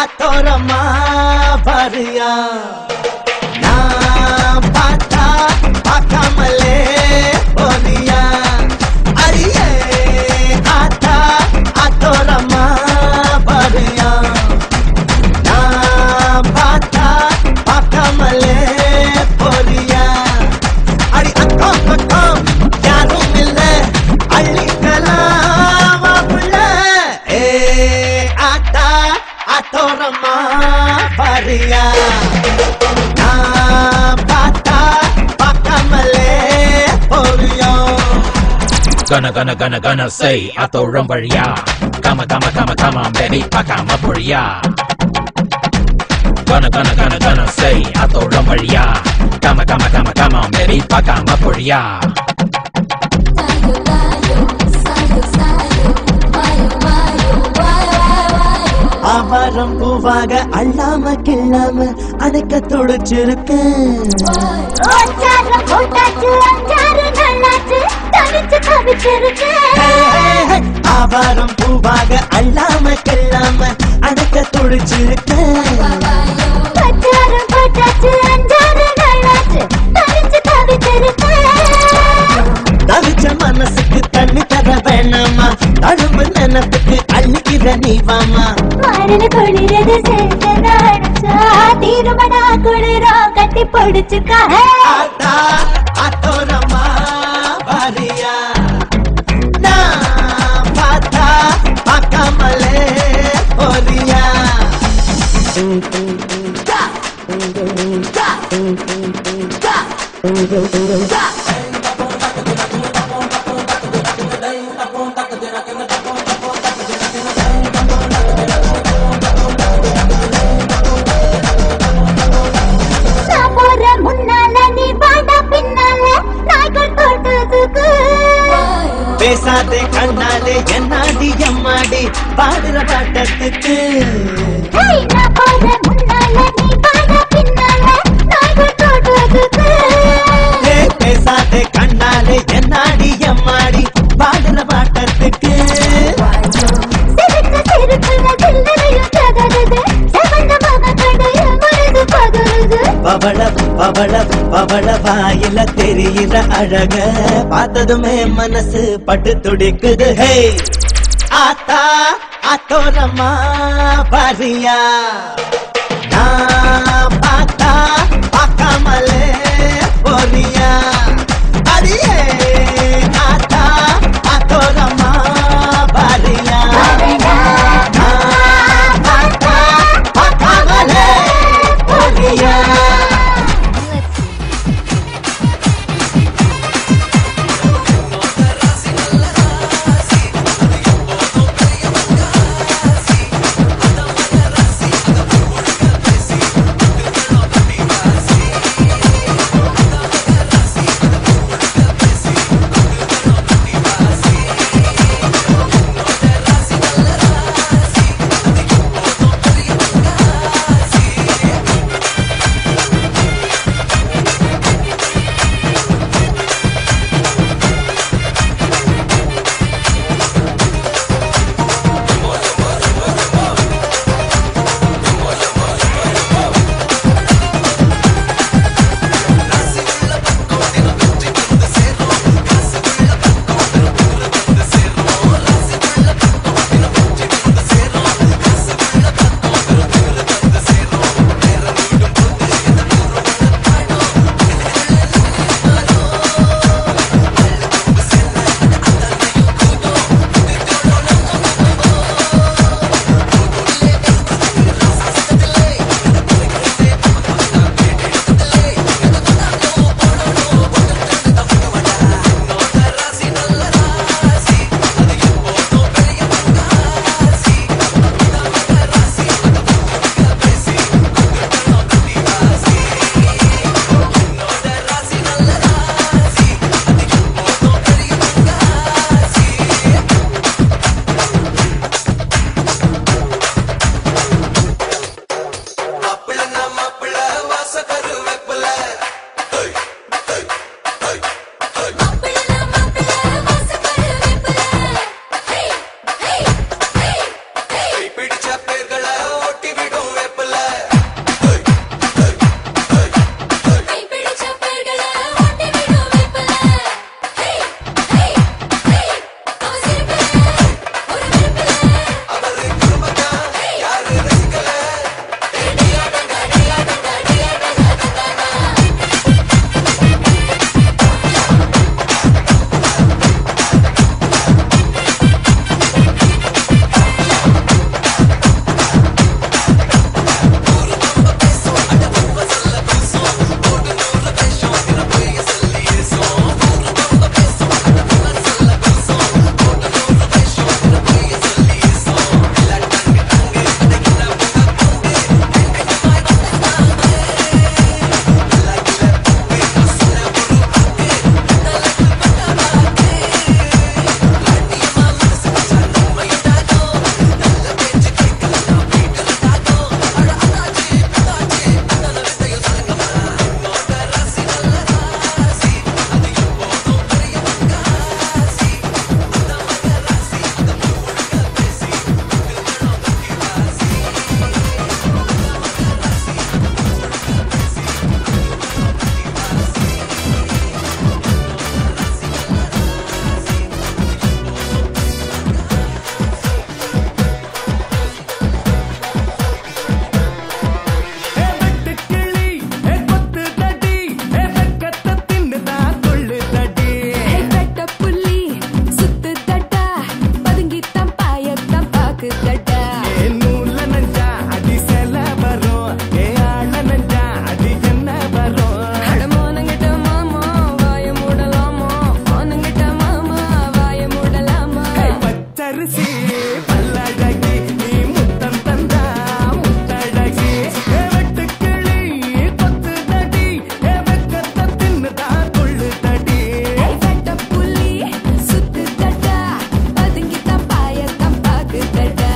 आतोरमा भरिया ना पाता पाकमले बोलिया अरे आता आतोरमा भरिया ना पाता पाकमले बोलिया अरे अक्कम यारो मिले अल्ली कलावा बुले आता आतोरमा भरिया ना पाता पाकमले बोलिया Gonna say आतोरम्बरिया Come on baby पाकमपुरिया Gonna say आतोरम्बरिया Come on baby पाकमपुरिया ஆவாரம் பூவாக அள்ளாம கிள்ளாம அணைக்க துடிச்சிருக்கேன் ஆவாரம் பூவாக அள்ளாம கிள்ளாம அணைக்க துடிச்சிருக்கேன் தவிச்ச மனசுக்கு தண்ணி தர வேணாமா தழும்பு நினப்புக்கு அள்ளிக்கிற நீ வாமா தீருமடா குளிரோ கட்டி பிடிச்சுக்கா आता आतोरमा भरिया ना पाता पाकमले बोलिया பேசாதே கண்ணாலே என்னாடி எம்மாடி பாடுற பாட்டத்துக்கு பேசாதே கண்ணாலே என்னாடி எம்மாடி பாடுற பாட்டத்துக்கு பவள பவள பவள வாயில தெரியிற அழக பார்த்ததுமே மனசு பட்டு துடிக்குது ஹே आता आतोरमा भरिया ना पाता पाकमले बोलिया अरे आता आतोरमा भरिया ना पाता पाकमले बोलिया பச்சரிசி பல்லழகி நீ முத்தம் தந்தா முத்தழகி வெட்டுக்கிளி கொத்து தடி வெக்கத்த தின்னுதா கொள்ளு தடி வெட்ட புலி சுத்து தட்டா பதுங்கித்தான் பாயத்தான் பாக்கு தட்டா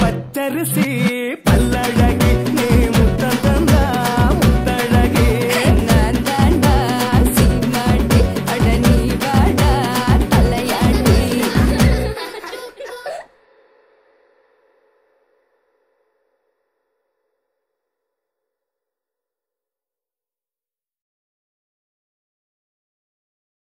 பச்சரிசி